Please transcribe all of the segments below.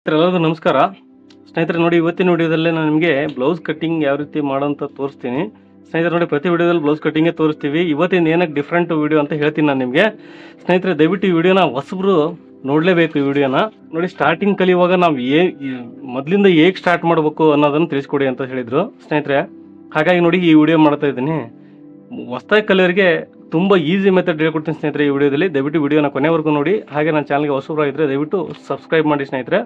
ಎಲ್ಲರಿಗೂ ನಮಸ್ಕಾರ ಸ್ನೇಹಿತರೆ. ನೋಡಿ, ಇವತ್ತಿನ ವಿಡಿಯೋದಲ್ಲೇ ನಾನು ನಿಮಗೆ ಬ್ಲೌಸ್ ಕಟ್ಟಿಂಗ್ ಯಾವ ರೀತಿ ಮಾಡೋಂತ ತೋರಿಸ್ತೀನಿ ಸ್ನೇಹಿತರೆ. ನೋಡಿ, ಪ್ರತಿ ವಿಡಿಯೋದಲ್ಲಿ ಬ್ಲೌಸ್ ಕಟ್ಟಿಂಗೇ ತೋರಿಸ್ತೀವಿ. ಇವತ್ತಿನ ಏನಕ್ಕೆ ಡಿಫ್ರೆಂಟ್ ವಿಡಿಯೋ ಅಂತ ಹೇಳ್ತೀನಿ ನಾನು ನಿಮಗೆ ಸ್ನೇಹಿತರೆ. ದಯವಿಟ್ಟು ಈ ವಿಡಿಯೋನ ಹೊಸಬ್ರು ನೋಡಲೇಬೇಕು. ಈ ವಿಡಿಯೋನ ನೋಡಿ, ಸ್ಟಾರ್ಟಿಂಗ್ ಕಲಿಯುವಾಗ ನಾವು ಮೊದಲಿಂದ ಹೇಗೆ ಸ್ಟಾರ್ಟ್ ಮಾಡಬೇಕು ಅನ್ನೋದನ್ನು ತಿಳಿಸ್ಕೊಡಿ ಅಂತ ಹೇಳಿದರು ಸ್ನೇಹಿತರೆ. ಹಾಗಾಗಿ ನೋಡಿ, ಈ ವಿಡಿಯೋ ಮಾಡ್ತಾ ಇದ್ದೀನಿ. ಹೊಸದಾಗಿ ಕಲಿಯೋರಿಗೆ ತುಂಬ ಈಸಿ ಮೆಥಡ್ ಹೇಳ್ಕೊಡ್ತೀನಿ ಸ್ನೇಹಿತರೆ ಈ ವಿಡಿಯೋದಲ್ಲಿ. ದಯವಿಟ್ಟು ವಿಡಿಯೋನ ಕೊನೆವರೆಗೂ ನೋಡಿ. ಹಾಗೆ ನನ್ನ ಚಾನಲ್ಗೆ ಹೊಸಬ್ರಾಗಿದ್ದರೆ ದಯವಿಟ್ಟು ಸಬ್ಸ್ಕ್ರೈಬ್ ಮಾಡಿ ಸ್ನೇಹಿತರೆ.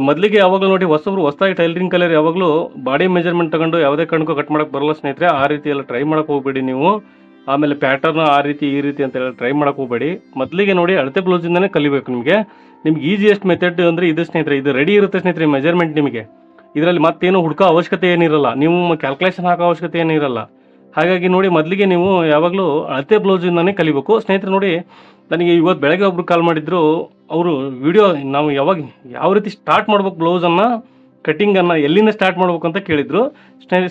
ಮೊದಲಿಗೆ ಯಾವಾಗಲೂ ನೋಡಿ, ಹೊಸದಾಗಿ ಟೈಲರಿಂಗ್ ಕಲಿಯರ್ ಯಾವಾಗಲೂ ಬಾಡಿ ಮೆಜರ್ಮೆಂಟ್ ತಗೊಂಡು ಯಾವುದೇ ಕಾರಣಕ್ಕೂ ಕಟ್ ಮಾಡೋಕ್ಕೆ ಬರಲ್ಲ ಸ್ನೇಹಿತರೆ. ಆ ರೀತಿ ಎಲ್ಲ ಟ್ರೈ ಮಾಡೋಕೆ ಹೋಗಬೇಡಿ ನೀವು. ಆಮೇಲೆ ಪ್ಯಾಟರ್ನ್ ಆ ರೀತಿ ಈ ರೀತಿ ಅಂತ ಟ್ರೈ ಮಾಡೋಕೆ ಹೋಗಬೇಡಿ. ಮೊದಲಿಗೆ ನೋಡಿ, ಅಳತೆ ಬ್ಲೌಸಿಂದನೇ ಕಲಿಬೇಕು. ನಿಮಗೆ ಈಸಿಯೆಸ್ಟ್ ಮೆಥಡ್ ಅಂದರೆ ಇದು ಸ್ನೇಹಿತರೆ. ಇದು ರೆಡಿ ಇರುತ್ತೆ ಸ್ನೇಹಿತರೆ ಮೆಜರ್ಮೆಂಟ್ ನಿಮಗೆ. ಇದರಲ್ಲಿ ಮತ್ತೇನು ಹುಡುಕೋ ಅವಶ್ಯಕತೆ ಏನಿರಲ್ಲ, ನೀವು ಕ್ಯಾಲ್ಕುಲೇಷನ್ ಹಾಕೋ ಅವಶ್ಯಕತೆ ಏನಿರಲ್ಲ. ಹಾಗಾಗಿ ನೋಡಿ, ಮೊದಲಿಗೆ ನೀವು ಯಾವಾಗಲೂ ಅಳತೆ ಬ್ಲೌಸಿಂದನೇ ಕಲಿಬೇಕು ಸ್ನೇಹಿತರೆ. ನೋಡಿ, ನನಗೆ ಇವತ್ತು ಬೆಳಗ್ಗೆ ಒಬ್ರು ಕಾಲ್ ಮಾಡಿದ್ರು. ಅವರು ವಿಡಿಯೋ ನಾವು ಯಾವ ರೀತಿ ಸ್ಟಾರ್ಟ್ ಮಾಡ್ಬೇಕು ಬ್ಲೌಸನ್ನು ಕಟ್ಟಿಂಗನ್ನು ಎಲ್ಲಿಂದ ಸ್ಟಾರ್ಟ್ ಮಾಡ್ಬೇಕು ಅಂತ ಕೇಳಿದರು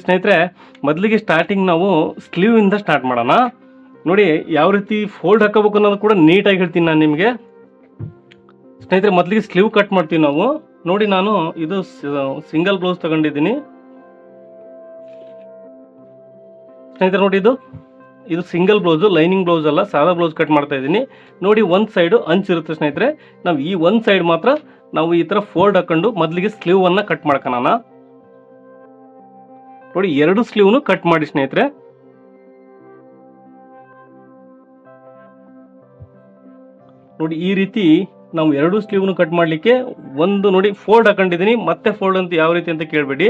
ಸ್ನೇಹಿತರೆ. ಮೊದಲಿಗೆ ಸ್ಟಾರ್ಟಿಂಗ್ ನಾವು ಸ್ಲೀವಿಂದ ಸ್ಟಾರ್ಟ್ ಮಾಡೋಣ. ನೋಡಿ, ಯಾವ ರೀತಿ ಫೋಲ್ಡ್ ಹಾಕೋಬೇಕು ಅನ್ನೋದು ಕೂಡ ನೀಟಾಗಿ ಹೇಳ್ತೀನಿ ನಾನು ನಿಮಗೆ ಸ್ನೇಹಿತರೆ. ಮೊದಲಿಗೆ ಸ್ಲೀವ್ ಕಟ್ ಮಾಡ್ತೀವಿ ನಾವು. ನೋಡಿ, ನಾನು ಇದು ಸಿಂಗಲ್ ಬ್ಲೌಸ್ ತಗೊಂಡಿದ್ದೀನಿ ಸ್ನೇಹಿತರೆ. ನೋಡಿ, ಇದು ಸಿಂಗಲ್ ಬ್ಲೌಸು, ಲೈನಿಂಗ್ ಬ್ಲೌಸ್ ಅಲ್ಲ, ಸಾದಾ ಬ್ಲೌಸ್ ಕಟ್ ಮಾಡ್ತಾ ಇದ್ದೀನಿ. ನೋಡಿ, ಒಂದು ಸೈಡು ಅಂಚಿರುತ್ತೆ ಸ್ನೇಹಿತರೆ. ನಾವು ಈ ಒಂದು ಸೈಡ್ ಮಾತ್ರ ನಾವು ಈ ಥರ ಫೋಲ್ಡ್ ಹಾಕೊಂಡು ಮೊದಲಿಗೆ ಸ್ಲೀವನ್ನು ಕಟ್ ಮಾಡ್ಕೊಳ್ಳೋಣ. ನೋಡಿ, ಎರಡು ಸ್ಲೀವ್ನು ಕಟ್ ಮಾಡಿ ಸ್ನೇಹಿತರೆ. ನೋಡಿ, ಈ ರೀತಿ ನಾವು ಎರಡು ಸ್ಲೀವ್ನು ಕಟ್ ಮಾಡಲಿಕ್ಕೆ ಒಂದು ನೋಡಿ ಫೋಲ್ಡ್ ಹಾಕೊಂಡಿದ್ದೀನಿ. ಮತ್ತೆ ಫೋಲ್ಡ್ ಅಂತ ಯಾವ ರೀತಿ ಅಂತ ಕೇಳಬೇಡಿ.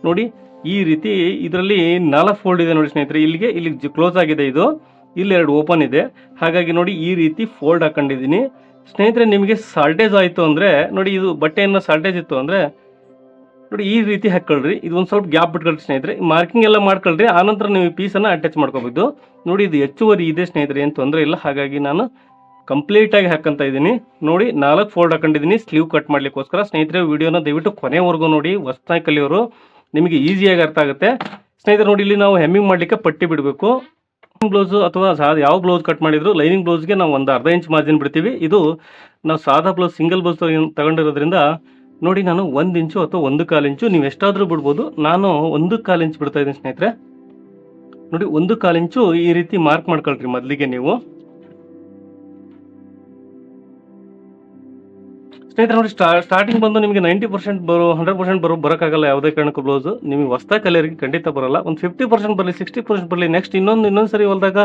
ನೋಡಿ, ಈ ರೀತಿ ಇದರಲ್ಲಿ 4 ಫೋಲ್ಡ್ ಇದೆ ನೋಡಿ ಸ್ನೇಹಿತರೆ. ಇಲ್ಲಿ ಕ್ಲೋಸ್ ಆಗಿದೆ, ಇಲ್ಲಿ 2 ಓಪನ್ ಇದೆ. ಹಾಗಾಗಿ ನೋಡಿ, ಈ ರೀತಿ ಫೋಲ್ಡ್ ಹಾಕೊಂಡಿದ್ದೀನಿ ಸ್ನೇಹಿತರೆ. ನಿಮಗೆ ಸಾಲ್ಟೇಜ್ ಆಯಿತು ಅಂದರೆ ನೋಡಿ, ಇದು ಬಟ್ಟೆಯನ್ನು ಸಾಲ್ಟೇಜ್ ಇತ್ತು ಅಂದರೆ ನೋಡಿ ಈ ರೀತಿ ಹಾಕ್ಕೊಳ್ರಿ. ಇದು ಒಂದು ಸ್ವಲ್ಪ ಗ್ಯಾಪ್ ಬಿಟ್ಕೊಳ್ರಿ ಸ್ನೇಹಿತರೆ. ಮಾರ್ಕಿಂಗ್ ಎಲ್ಲ ಮಾಡ್ಕೊಳ್ರಿ. ಆನಂತರ ನೀವು ಈ ಪೀಸನ್ನು ಅಟ್ಯಾಚ್ ಮಾಡ್ಕೋಬೋದು. ನೋಡಿ, ಇದು ಹೆಚ್ಚುವರಿ ಇದೆ ಸ್ನೇಹಿತರೆ, ಏನು ತೊಂದರೆ ಇಲ್ಲ. ಹಾಗಾಗಿ ನಾನು ಕಂಪ್ಲೀಟಾಗಿ ಹಾಕಂತ ಇದ್ದೀನಿ. ನೋಡಿ, 4 ಫೋಲ್ಡ್ ಹಾಕೊಂಡಿದ್ದೀನಿ ಸ್ಲೀವ್ ಕಟ್ ಮಾಡಲಿಕ್ಕೋಸ್ಕರ ಸ್ನೇಹಿತರೆ. ವಿಡಿಯೋನ ದಯವಿಟ್ಟು ಕೊನೆವರೆಗೂ ನೋಡಿ. ಹೊಸದಾಗಿ ಕಲಿಯೋರು ನಿಮಗೆ ಈಸಿಯಾಗಿ ಅರ್ಥ ಆಗುತ್ತೆ ಸ್ನೇಹಿತರೆ. ನೋಡಿ, ಇಲ್ಲಿ ನಾವು ಹೆಮ್ಮಿಂಗ್ ಮಾಡಲಿಕ್ಕೆ ಪಟ್ಟಿ ಬಿಡಬೇಕು. ಬ್ಲೌಸು ಅಥವಾ ಯಾವ ಬ್ಲೌಸ್ ಕಟ್ ಮಾಡಿದ್ರು ಲೈನಿಂಗ್ ಬ್ಲೌಸ್ಗೆ ನಾವು ಒಂದು ಅರ್ಧ ಇಂಚ್ ಮಾರ್ಜಿನ್ ಬಿಡ್ತೀವಿ. ಇದು ನಾವು ಸಾದಾ ಬ್ಲೌಸ್ ಸಿಂಗಲ್ ಬ್ಲೌಸ್ ತಗೊಂಡಿರೋದ್ರಿಂದ ನೋಡಿ, ನಾನು 1 ಇಂಚು ಅಥವಾ 1/4 ಇಂಚು ನೀವು ಎಷ್ಟಾದರೂ ಬಿಡ್ಬೋದು. ನಾನು 1/4 ಇಂಚ್ ಬಿಡ್ತಾ ಇದ್ದೀನಿ ಸ್ನೇಹಿತರೆ. ನೋಡಿ, 1/4 ಇಂಚು ಈ ರೀತಿ ಮಾರ್ಕ್ ಮಾಡ್ಕೊಳ್ರಿ ಮೊದಲಿಗೆ ನೀವು ಸ್ನೇಹಿತರೆ. ನೋಡಿ, ಸ್ಟಾರ್ಟಿಂಗ್ ಬಂದು ನಿಮಗೆ 90% 100% ಬರೋಕ್ಕಾಗಲ್ಲ ಯಾವುದೇ ಕಾರಣಕ್ಕೂ. ಬ್ಲೌಸು ನಿಮಗೆ ಹೊಸದಾಗಿ ಕಲಿಯೋರಿಗೆ ಖಂಡಿತ ಬರೋಲ್ಲ. ಒಂದು 50% ಬರಲಿ, 60% ಬರಲಿ. ನೆಕ್ಸ್ಟ್ ಇನ್ನೊಂದು ಸರಿ ಹೊಲಿದಾಗ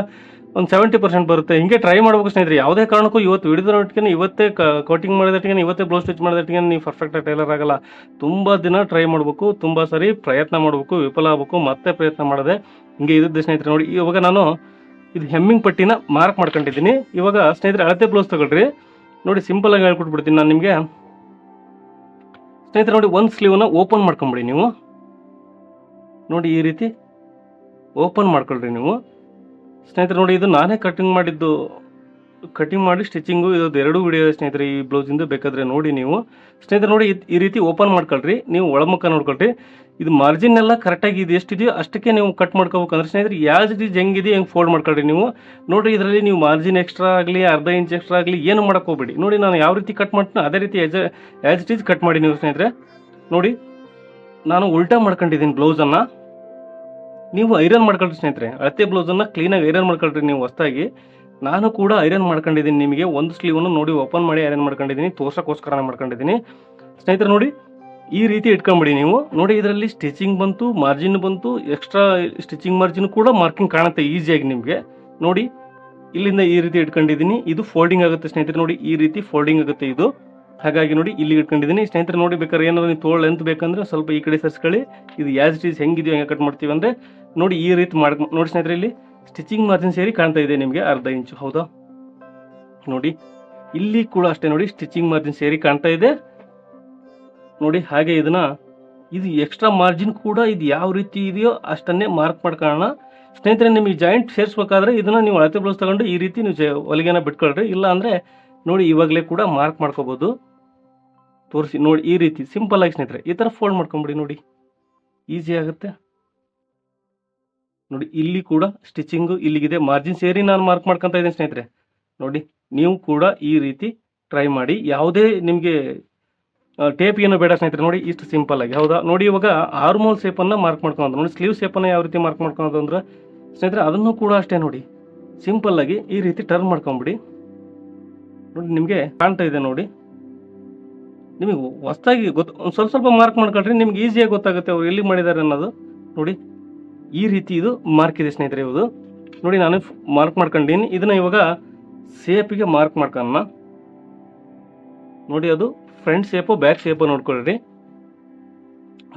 ಒಂದು 70% ಬರುತ್ತೆ. ಹಿಂಗೆ ಟ್ರೈ ಮಾಡ್ಬೇಕು ಸ್ನೇಹಿತರೆ. ಯಾವುದೇ ಕಾರಣಕ್ಕೂ ಇವತ್ತು ಹಿಡಿದೊಟ್ಟಿಗೆ ಇವತ್ತೇ ಕಟಿಂಗ್ ಮಾಡಿದಟ್ಟಿಗೆ ಇವತ್ತೇ ಬ್ಲೌಸ್ ಸ್ಟಿಚ್ ಮಾಡಿದಟ್ಟಿಗೆ ನೀವು ಪರ್ಫೆಕ್ಟಾಗಿ ಟೈಲರ್ ಆಗಲ್ಲ. ತುಂಬ ದಿನ ಟ್ರೈ ಮಾಡಬೇಕು, ತುಂಬ ಸರಿ ಪ್ರಯತ್ನ ಮಾಡಬೇಕು, ವಿಫಲ ಆಗಬೇಕು, ಮತ್ತೆ ಪ್ರಯತ್ನ ಮಾಡದೆ ಹಿಂಗೆ ಇದ್ದಿದ್ದೆ ಸ್ನೇಹಿತರೆ. ನೋಡಿ, ಇವಾಗ ನಾನು ಇದು ಹೆಮ್ಮಿಂಗ್ ಪಟ್ಟಿನ ಮಾರ್ಕ್ ಮಾಡ್ಕೊಂಡಿದ್ದೀನಿ. ಇವಾಗ ಸ್ನೇಹಿತರೆ ಅಳತೆ ಬ್ಲೌಸ್ ತಗೊಳ್ರಿ. ನೋಡಿ, ಸಿಂಪಲ್ ಆಗಿ ಹೇಳ್ಕೊಟ್ಬಿಡ್ತೀನಿ ನಾನು ನಿಮಗೆ ಸ್ನೇಹಿತರೆ. ನೋಡಿ, ಒಂದು ಸ್ಲೀವ್ನ ಓಪನ್ ಮಾಡ್ಕೊಂಬಿಡಿ ನೀವು. ನೋಡಿ, ಈ ರೀತಿ ಓಪನ್ ಮಾಡ್ಕೊಳ್ರಿ ನೀವು ಸ್ನೇಹಿತರೆ. ನೋಡಿ, ಇದು ನಾನೇ ಕಟಿಂಗ್ ಮಾಡಿ ಸ್ಟಿಚಿಂಗು ಇದು 2 ವಿಡಿಯೋ ಸ್ನೇಹಿತರೆ ಈ ಬ್ಲೌಸಿಂದು. ಬೇಕಾದರೆ ನೋಡಿ ನೀವು ಸ್ನೇಹಿತರೆ. ನೋಡಿ, ಈ ರೀತಿ ಓಪನ್ ಮಾಡ್ಕೊಳ್ರಿ. ನೀವು ಒಳಮುಖ ನೋಡ್ಕೊಳ್ರಿ. ಇದು ಮಾರ್ಜಿನ್ ಎಲ್ಲ ಕರೆಕ್ಟಾಗಿ ಇದು ಎಷ್ಟಿದೆಯೋ ಅಷ್ಟಕ್ಕೆ ನೀವು ಕಟ್ ಮಾಡ್ಕೋಬೇಕಂದ್ರೆ ಸ್ನೇಹಿತರೆ ಯಾಸ್ ಇಟ್ ಈಸ್ ಹೆಂಗಿದೆ ಹೆಂಗೆ ಫೋಲ್ಡ್ ಮಾಡ್ಕೊಳ್ರಿ ನೀವು. ನೋಡಿ, ಇದರಲ್ಲಿ ನೀವು ಮಾರ್ಜಿನ್ ಎಕ್ಸ್ಟ್ರಾ ಆಗಲಿ ಅರ್ಧ ಇಂಚ್ ಎಕ್ಸ್ಟ್ರಾ ಆಗಲಿ ಏನು ಮಾಡೋಕೆ ಹೋಗ್ಬೇಡಿ. ನೋಡಿ, ನಾನು ಯಾವ ರೀತಿ ಕಟ್ ಮಾಡ್ತೀನಿ ಅದೇ ರೀತಿ ಆ್ಯಸ್ ಇಟ್ ಈಸ್ ಕಟ್ ಮಾಡಿ ನೀವು ಸ್ನೇಹಿತರೆ. ನೋಡಿ, ನಾನು ಉಲ್ಟಾ ಮಾಡ್ಕೊಂಡಿದ್ದೀನಿ ಬ್ಲೌಸನ್ನು. ನೀವು ಐರನ್ ಮಾಡ್ಕೊಳ್ರಿ ಸ್ನೇಹಿತರೆ. ಅಳತೆ ಬ್ಲೌಸನ್ನು ಕ್ಲೀನಾಗಿ ಐರನ್ ಮಾಡ್ಕೊಳ್ರಿ ನೀವು ಹೊಸದಾಗಿ. ನಾನು ಕೂಡ ಐರನ್ ಮಾಡ್ಕೊಂಡಿದ್ದೀನಿ. ನಿಮಗೆ ಒಂದು ಸ್ಲೀವನ್ನು ನೋಡಿ ಓಪನ್ ಮಾಡಿ ಐರನ್ ಮಾಡ್ಕೊಂಡಿದ್ದೀನಿ, ತೋರ್ಸೋಕ್ಕೋಸ್ಕರ ಮಾಡ್ಕೊಂಡಿದ್ದೀನಿ ಸ್ನೇಹಿತರೆ. ನೋಡಿ, ಈ ರೀತಿ ಇಟ್ಕೊಂಬಿಡಿ ನೀವು. ನೋಡಿ, ಇದರಲ್ಲಿ ಸ್ಟಿಚಿಂಗ್ ಬಂತು, ಮಾರ್ಜಿನ್ ಬಂತು, ಎಕ್ಸ್ಟ್ರಾ ಸ್ಟಿಚಿಂಗ್ ಮಾರ್ಜಿನ್ ಕೂಡ ಮಾರ್ಕಿಂಗ್ ಕಾಣುತ್ತೆ ಈಸಿಯಾಗಿ ನಿಮಗೆ. ನೋಡಿ, ಇಲ್ಲಿಂದ ಈ ರೀತಿ ಇಟ್ಕೊಂಡಿದ್ದೀನಿ. ಇದು ಫೋಲ್ಡಿಂಗ್ ಆಗುತ್ತೆ ಸ್ನೇಹಿತರೆ. ನೋಡಿ, ಈ ರೀತಿ ಫೋಲ್ಡಿಂಗ್ ಆಗುತ್ತೆ ಇದು. ಹಾಗಾಗಿ ನೋಡಿ, ಇಲ್ಲಿ ಇಟ್ಕೊಂಡಿದ್ದೀನಿ ಸ್ನೇಹಿತರೆ. ನೋಡಿ, ಬೇಕಾದ್ರೆ ಏನಾದ್ರು ನೀವು ತೋಳು ಲೆಂತ್ ಬೇಕಂದ್ರೆ ಸ್ವಲ್ಪ ಈ ಕಡೆ ಸರಿಸ್ಕೊಳ್ಳಿ. ಇದು ಆ್ಯಸ್ ಇಟ್ ಈಸ್ ಹೆಂಗಿದೆಯೋ ಹೆಂಗೆ ಕಟ್ ಮಾಡ್ತೀವಿ ಅಂದರೆ ನೋಡಿ ಈ ರೀತಿ ನೋಡಿ ಸ್ನೇಹಿತರೆ. ಇಲ್ಲಿ ಸ್ಟಿಚಿಂಗ್ ಮಾರ್ಜಿನ್ ಸೇರಿ ಕಾಣ್ತಾ ಇದೆ ನಿಮಗೆ ಅರ್ಧ ಇಂಚು, ಹೌದಾ? ನೋಡಿ, ಇಲ್ಲಿ ಕೂಡ ಅಷ್ಟೇ. ನೋಡಿ, ಸ್ಟಿಚಿಂಗ್ ಮಾರ್ಜಿನ್ ಸೇರಿ ಕಾಣ್ತಾ ಇದೆ ನೋಡಿ. ಹಾಗೆ ಇದು ಎಕ್ಸ್ಟ್ರಾ ಮಾರ್ಜಿನ್ ಕೂಡ ಇದು ಯಾವ ರೀತಿ ಇದೆಯೋ ಅಷ್ಟನ್ನೇ ಮಾರ್ಕ್ ಮಾಡ್ಕೊಳ್ಳೋಣ ಸ್ನೇಹಿತರೆ. ನಿಮಗೆ ಜಾಯಿಂಟ್ ಸೇರಿಸ್ಬೇಕಾದ್ರೆ ಇದನ್ನು ನೀವು ಅಳತೆ ಬ್ಲೌಸ್ ತಗೊಂಡು ಈ ರೀತಿ ನೀವು ಹೊಲಿಗೆನ ಬಿಟ್ಕೊಳ್ರಿ. ಇಲ್ಲ ಅಂದರೆ ನೋಡಿ, ಇವಾಗಲೇ ಕೂಡ ಮಾರ್ಕ್ ಮಾಡ್ಕೋಬೋದು. ತೋರಿಸಿ ನೋಡಿ, ಈ ರೀತಿ ಸಿಂಪಲ್ ಆಗಿ ಸ್ನೇಹಿತರೆ ಈ ಥರ ಫೋಲ್ಡ್ ಮಾಡ್ಕೊಂಬಿಡಿ. ನೋಡಿ, ಈಸಿ ಆಗುತ್ತೆ. ನೋಡಿ, ಇಲ್ಲಿ ಕೂಡ ಸ್ಟಿಚಿಂಗು ಇಲ್ಲಿಗಿದೆ, ಮಾರ್ಜಿನ್ ಸೇರಿ ನಾನು ಮಾರ್ಕ್ ಮಾಡ್ಕೊತಾ ಇದ್ದೀನಿ ಸ್ನೇಹಿತರೆ. ನೋಡಿ, ನೀವು ಕೂಡ ಈ ರೀತಿ ಟ್ರೈ ಮಾಡಿ. ಯಾವುದೇ ನಿಮಗೆ ಟೇಪ್ ಏನು ಬೇಡ ಸ್ನೇಹಿತರೆ. ನೋಡಿ ಇಷ್ಟು ಸಿಂಪಲ್ ಆಗಿ, ಹೌದಾ? ನೋಡಿ ಇವಾಗ ಆರ್ಮೋಲ್ ಶೇಪನ್ನು ಮಾರ್ಕ್ ಮಾಡ್ಕೊಳ್ಳೋದು. ನೋಡಿ ಸ್ಲೀವ್ ಶೇಪನ್ನು ಯಾವ ರೀತಿ ಮಾರ್ಕ್ ಮಾಡ್ಕೊಳ್ಳೋದು ಅಂದ್ರೆ ಸ್ನೇಹಿತರೆ, ಅದನ್ನು ಕೂಡ ಅಷ್ಟೇ ನೋಡಿ ಸಿಂಪಲ್ ಆಗಿ ಈ ರೀತಿ ಟರ್ನ್ ಮಾಡ್ಕೊಂಬಿಡಿ. ನೋಡಿ ನಿಮಗೆ ಕಾಣ್ತಾ ಇದೆ ನೋಡಿ, ನಿಮಗೆ ಹೊಸದಾಗಿ ಸ್ವಲ್ಪ ಸ್ವಲ್ಪ ಮಾರ್ಕ್ ಮಾಡ್ಕೊಳ್ರಿ, ನಿಮ್ಗೆ ಈಸಿಯಾಗಿ ಗೊತ್ತಾಗುತ್ತೆ ಅವ್ರು ಎಲ್ಲಿ ಮಾಡಿದ್ದಾರೆ ಅನ್ನೋದು. ನೋಡಿ ಈ ರೀತಿ ಇದು ಮಾರ್ಕ್ ಇದೆ ಸ್ನೇಹಿತರೆ. ಇದು ನೋಡಿ ನಾನು ಮಾರ್ಕ್ ಮಾಡ್ಕೊಂಡಿದ್ದೀನಿ. ಇದನ್ನ ಇವಾಗ ಶೇಪಿಗೆ ಮಾರ್ಕ್ ಮಾಡ್ಕೊಳ್ಳೋಣ. ನೋಡಿ ಅದು ಫ್ರಂಟ್ ಶೇಪು ಬ್ಯಾಕ್ ಶೇಪು ನೋಡ್ಕೊಳ್ರಿ.